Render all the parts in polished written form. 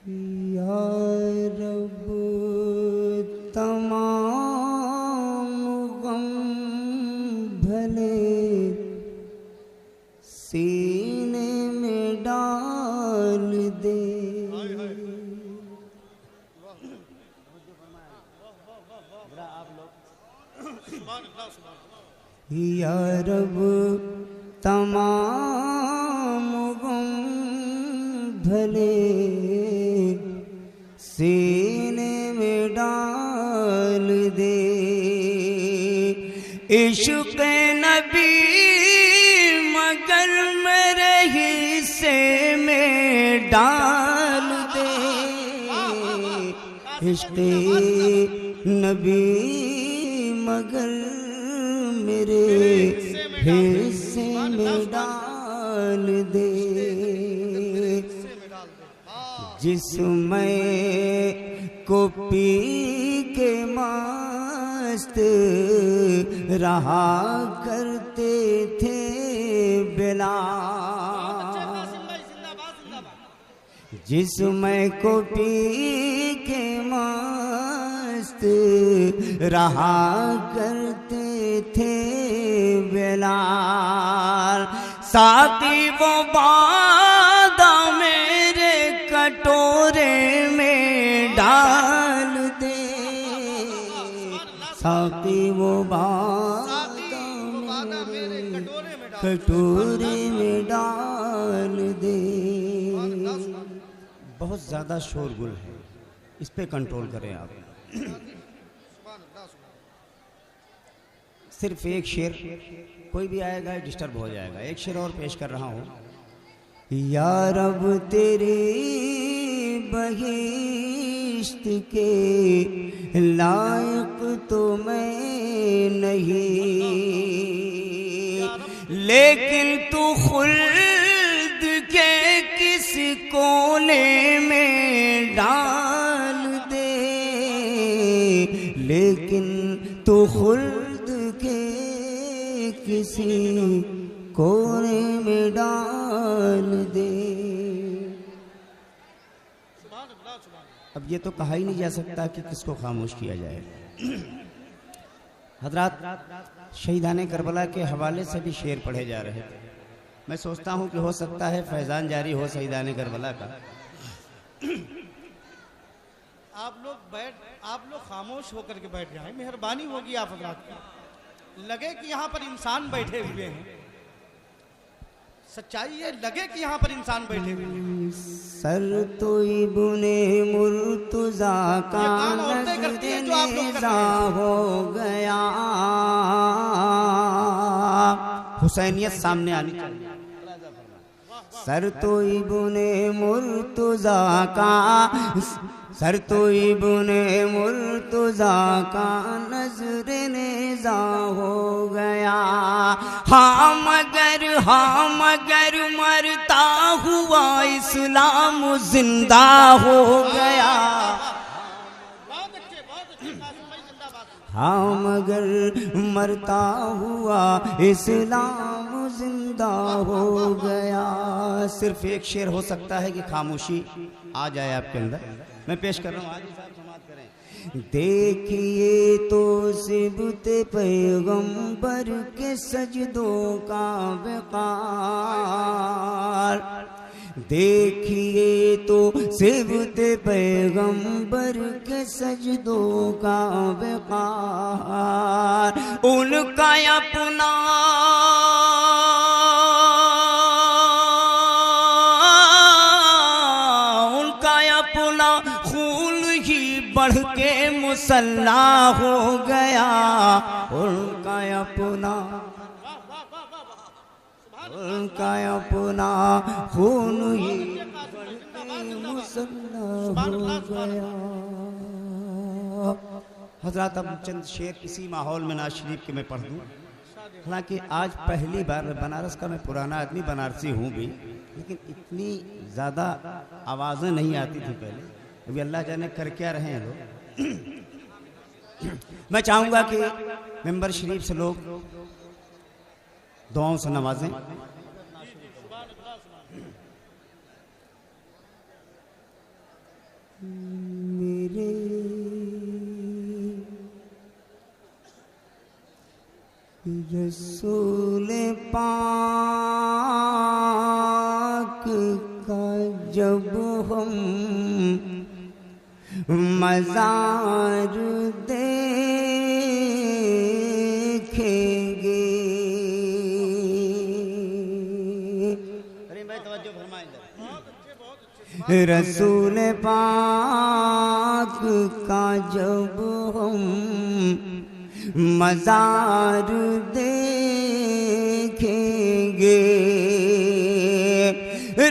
या रब तमाम गम भले सीने में डाल दे। या रब तमाम गम भले सीने में डाल दे। इश्क़ नबी मगर मेरे हिस्से में डाल दे। इश्क़ नबी मगर मेरे हिस्से में डाल दे। जिसमें को पी के मस्त रहा करते थे बिलाल। जिसमें को पी के मस्त रहा करते थे बिलाल। साकी वो बादा मेरे कटोरे में डाल दे। साकी वो बादा मेरे कटोरे में डाल दे। बहुत ज़्यादा शोरगुल है, इस पे कंट्रोल करें आप। सिर्फ एक शेर, कोई भी आएगा डिस्टर्ब हो जाएगा। एक शेर और पेश कर रहा हूँ। या रब तेरी बहिश्त के लायक तो मैं नहीं, लेकिन तू खुल्द के किस कोने में डाल दे। लेकिन तू खुल्द के किसी कोने में डाल दे। अब ये तो कहा ही नहीं जा सकता कि किसको खामोश किया जाए। हजरात, शहीदाने करबला के हवाले से भी शेर पढ़े जा रहे थे। मैं सोचता हूँ कि हो सकता है फैज़ान जारी हो शहीदाने करबला का। आप लोग खामोश होकर के बैठ जाएं, मेहरबानी होगी आप हजरात की। लगे कि यहाँ पर इंसान बैठे हुए हैं, सच्चाई ये लगे कि यहाँ पर इंसान बैठे हुए हैं। सर तो इब्ने मुर्तज़ा का नज़्र हो गया। हुसैनियत सामने आनी चाहिए। सर तो इब्ने मुर्तज़ा का, सर तो इब्ने मुर्तज़ा का नज़्र नेज़ा हो गया। हाँ मगर मरता हुआ इस्लाम जिंदा हो गया। हाँ मगर मरता हुआ इस्लाम जिंदा हो गया। सिर्फ एक शेर हो सकता है कि खामोशी आ जाए आपके अंदर। मैं पेश कर रहा हूँ, आजी साहब समाअत करें। देखिए तो सिबते पैगंबर के सजदों का वक़ार। देखिए तो सिबते पैगंबर के सजदों का वक़ार। उनका अपना बढ़ के मुसल्ला हो गया। उनका अपना खून ही मुसल्ला हो गया। हजरत, अब चंद शेर इसी माहौल में नाज़ शरीफ के मैं पढ़ दूँ। हालांकि आज पहली बार बनारस का, मैं पुराना आदमी बनारसी हूँ भी, लेकिन इतनी ज़्यादा आवाज़ें नहीं आती थी पहले। अभी अल्लाह जाने कर क्या रहे हैं लोग। मैं चाहूँगा कि मेंबर शरीफ से लोग दुआओं से नवाजें। मेरे रसूल पाक का जब हम मज़ार देखेंगे। अरे भाई तवज्जो फरमाएं जरा। रसूल पाक का जब हम मज़ार देखेंगे,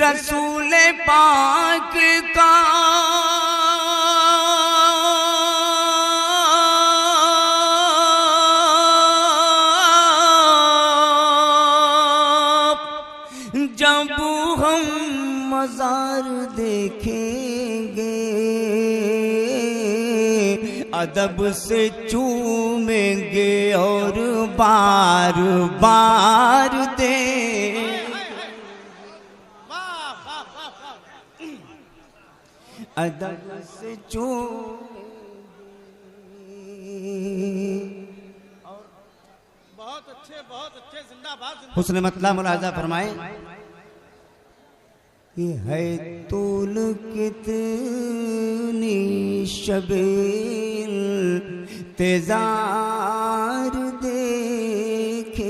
रसूल पाक का जब हम मज़ार देखेंगे, अदब से चूमेंगे और बार बार अदब से बहुत अच्छे जिंदाबाद। हुस्न मतला मुलाजा फरमाए। ये है तूल कितनी शबील तेजार देखेंगे,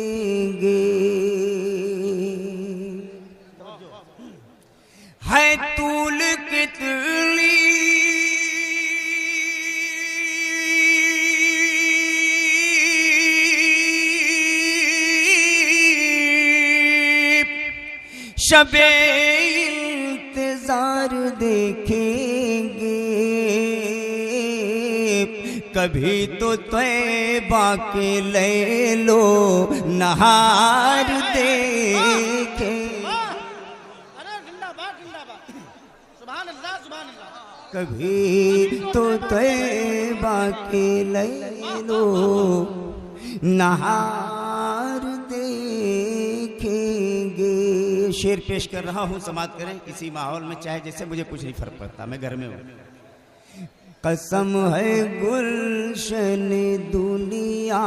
है तूल कितनी शबे इंतजार देखेंगे, कभी तो तैबा के ले लो नहार देखे। अरे जिंदाबाद जिंदाबाद, सुभान अल्लाह सुभान अल्लाह। कभी तो तैबा के ले लो नहार देखेंगे। शेर पेश कर रहा हूँ, समाप्त करें किसी माहौल में, चाहे जैसे, मुझे कुछ नहीं फर्क पड़ता, मैं घर में हूँ। कसम है गुलशन दुनिया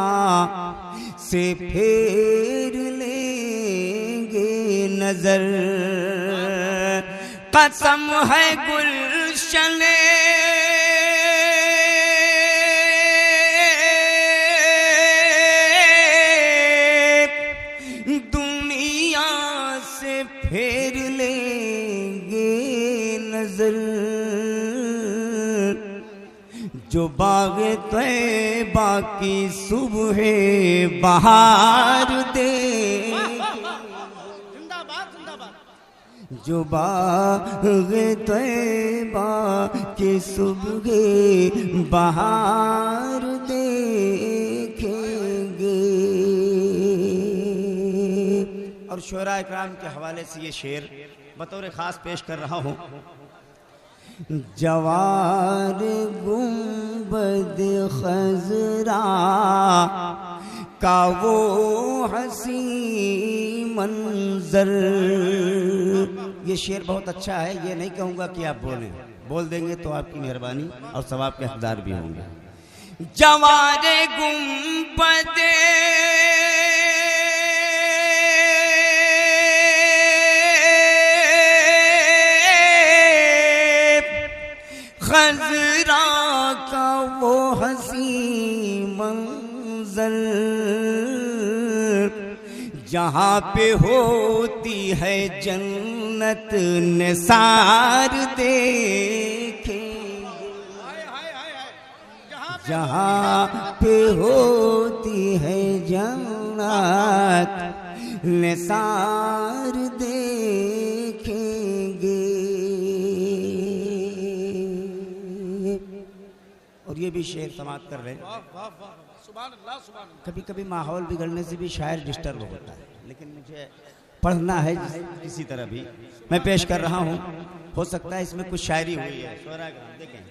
से फेर लेंगे नजर, कसम है गुलशन दुनिया से फेर लेंगे नजर, जो बाग तैबा की सुबह बहार दे, जिंदाबाद जिंदाबाद। जो बाग तैबा की सुबह बहार देखेंगे। और शुअरा इकराम के हवाले से ये शेर बतौर खास पेश कर रहा हूँ। जवार गुंबद खजरा का वो हसी मंजर, ये शेर बहुत अच्छा है। ये नहीं कहूँगा कि आप बोल देंगे तो आपकी मेहरबानी और सवाब के हकदार भी होंगे। जवार गुंबद खजरा का वो हसी मंजर, जहाँ पे होती है जन्नत निसार देखेंगे, जहाँ पे होती है जन्नत निसार देखेंगे। और ये भी शेर समाप्त कर रहे हैं। कभी कभी माहौल बिगड़ने से भी शायर डिस्टर्ब होता है, लेकिन मुझे पढ़ना है किसी तरह भी, मैं पेश कर रहा हूँ। हो सकता है इसमें कुछ शायरी हुई है। देखें,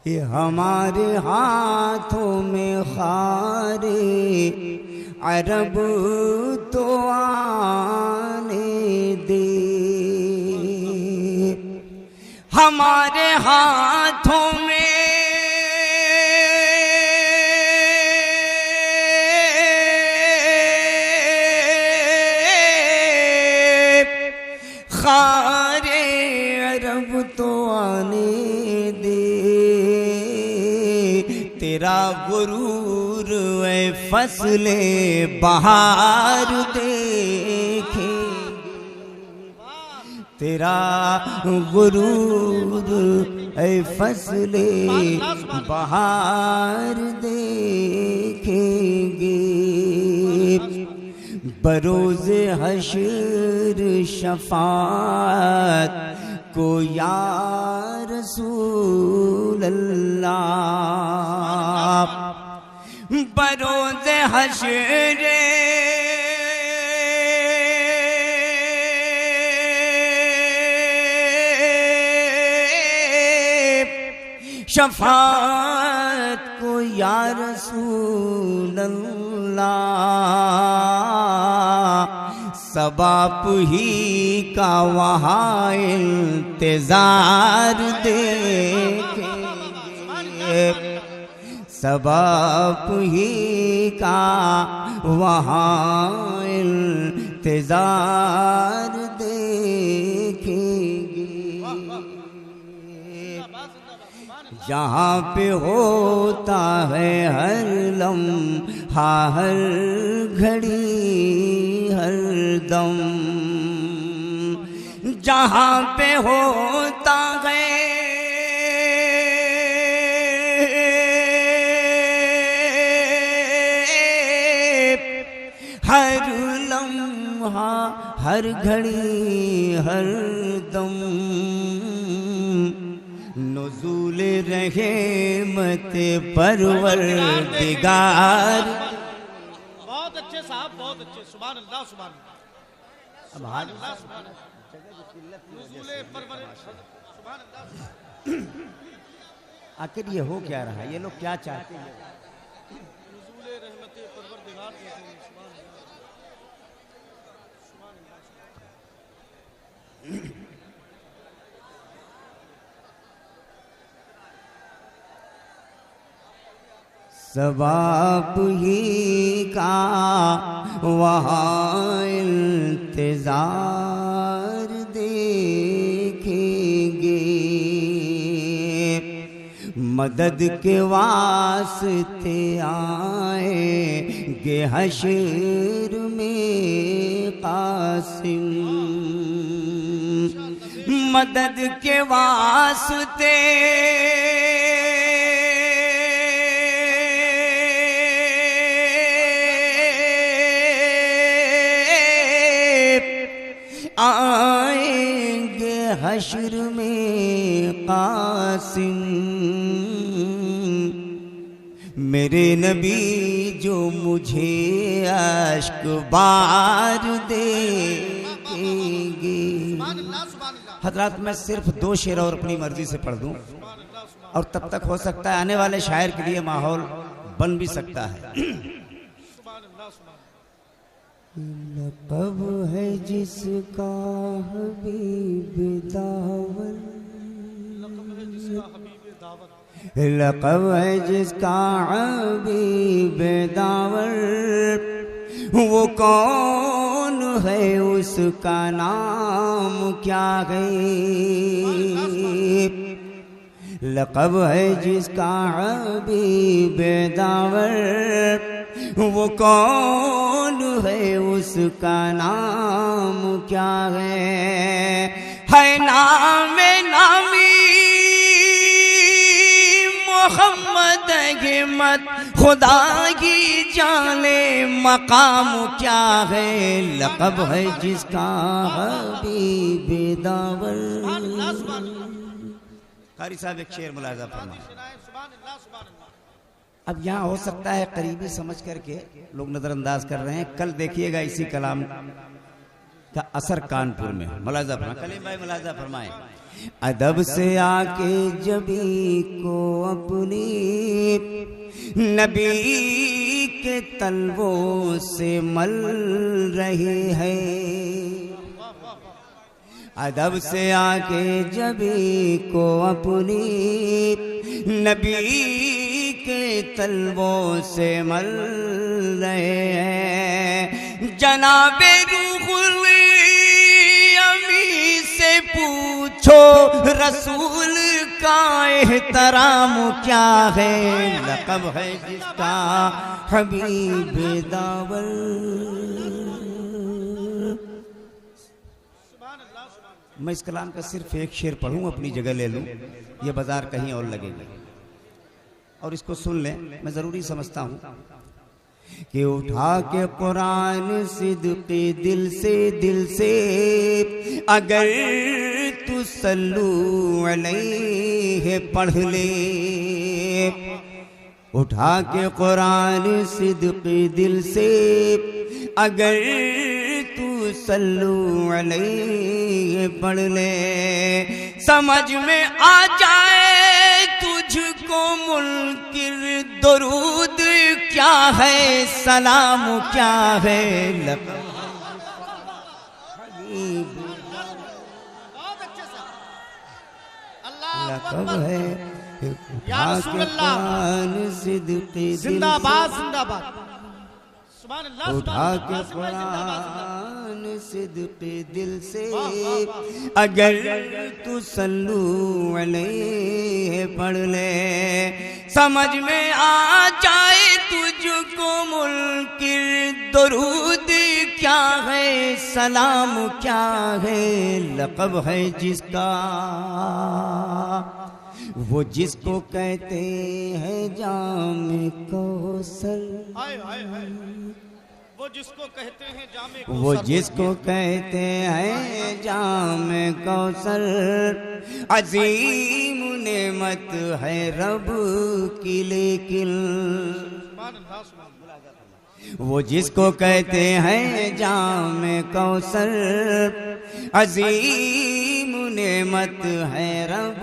ये हमारे हाथों में खारे अरब तो आने दे, हमारे हाथों में खारे अरब तो आने दे, तेरा गुरूर ए फसले बहार देखे, तेरा गुरूर ए फसले बहार देखेंगे। बरोज़े हश्र शफात को या रसूल अल्लाह, बरोज़े हश्र शफात को या रसूल अल्लाह, सबाप ही का वहाँ इंतजार देखेंगे, सबाप ही का वहाँ इंतजार देखेंगे। जहाँ पे होता है हर लम्हा हर घड़ी हर दम, जहाँ पे होता है हर लम्हा हर घड़ी हर दम, नुज़ूल रहमत परवरदिगार। बहुत अच्छे साहब, बहुत अच्छे, सुभान अल्लाह सुभान अल्लाह। अब हाथ आखिर ये हो क्या रहा है, ये लोग क्या चाहते हैं? सबाब ही का वहाँ इंतजार देखेंगे, मदद के वास्ते आएंगे हश्र में कासिम, मदद के वास्ते आएंगे हश्र में कासिम। मेरे नबी जो मुझे अश्क बार देखेंगे। हजरात मैं सिर्फ 2 शेर और अपनी मर्जी से पढ़ दूं और तब तक हो सकता है आने वाले शायर के लिए माहौल बन भी सकता है। लक़ब है जिसका हबीब दावर, लक़ब है जिसका हबीब दावर, वो कौन है उसका नाम क्या है? लक़ब है जिसका हबीब दावर, वो कौन है उसका नाम क्या है नाम नामी मोहम्मद हिम्मत खुदा की जाने मकाम क्या है? लक़ब है जिसका हबीब दावर। कारी साहब एक शेर मुलाज़ा फरमाएं। अब यहाँ हो सकता है करीबी समझ करके लोग नजरअंदाज कर रहे हैं, कल देखिएगा इसी कलाम का असर कानपुर में। मुलाज़ा फरमाएं कलीम भाई, मुलाज़ा फरमाएं। अदब से आके जबी को अपनी नबी के तलवों से मल रही है, अदब से आके जबी को अपनी नबी के तलवों से मल रहे हैं। जनाबे रूहुल अमी से पूछो रसूल का एहतराम क्या है, लक़ब है जिसका हबीब दावल। मैं इस कलाम का सिर्फ एक शेर पढ़ूं, अपनी जगह ले लूं, ये बाजार कहीं और लगेगा और इसको सुन लें। मैं ज़रूरी समझता हूं कि उठा के कुरान सिद्क़े दिल से अगर तू सल्लू अलैहि पढ़ ले। उठा के कुरान सिद्क़े दिल से अगर तू सल्लू अलैहि पढ़ ले, समझ में आ जाए तुझको मुनकिर दुरूद क्या है, सलाम क्या है, लक़ब है या रसूल अल्लाह। सिद्क़े जिंदाबाद जिंदाबाद। उठा के कुरान सिद्क़े दिल से अगर तू सल्लू अलैहि पढ़ ले, समझ में आ जाए तुझको मुनकिर दुरूद क्या है, सलाम क्या है, लक़ब है जिसका वो जिसको कहते हैं जामे कौसर। वो जिसको कहते हैं जामे वो जिसको कहते हैं जामे कौसर, अजीम नेमत है रब की लेकिन। वो जिसको कहते हैं जामे कौसर, अजीम नेमत है रब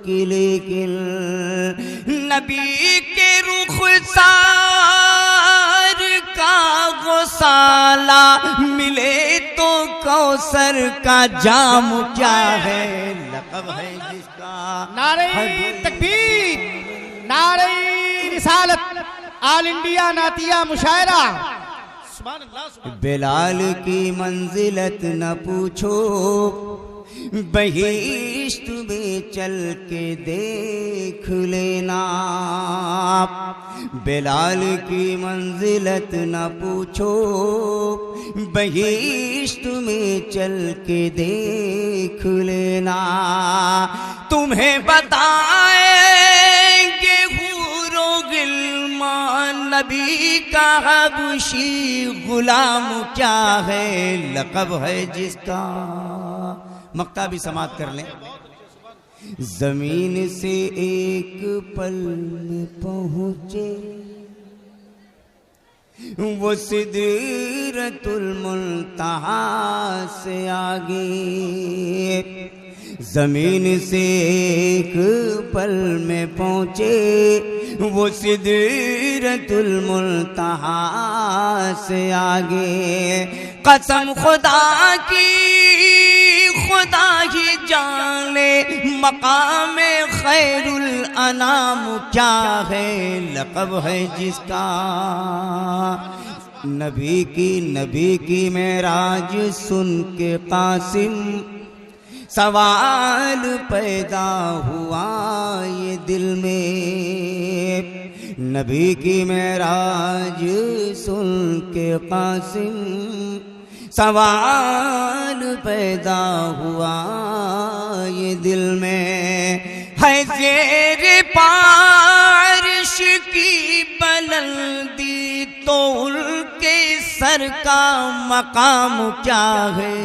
की लेकिन। नबी के रुखसार का गौसाला मिले तो कौसर का जाम क्या है, लक़ब है जिसका नारे तकबीर, नारे रिसालत, ऑल इंडिया नातिया मुशायरा। बिलाल की मंजिलत न पूछो, बहिश्त में चल के देख लेना। बिलाल की मंजिलत न पूछो, बहिश्त में चल के देख लेना। तुम्हें बताएंगे हूरो गिल्मान नबी का हबशी गुलाम क्या है, लक़ब है जिसका। मक्ता भी समाप्त कर लें। जमीन से एक पल में पहुँचे वो सिदरतुल मुंतहा से आगे। जमीन से एक पल में पहुँचे वो सिदरतुल मुंतहा से आगे। कसम खुदा की खुदा ही जाने मकाम खैरुल अनाम क्या है, लक़ब है जिसका। नबी की मेराज सुन के कासिम सवाल पैदा हुआ ये दिल में। नबी की मेराज सुन के कासिम सवाल पैदा हुआ ये दिल में। है ज़ेरे पारिश की बुलंदी तो उनके सर का मकाम क्या है।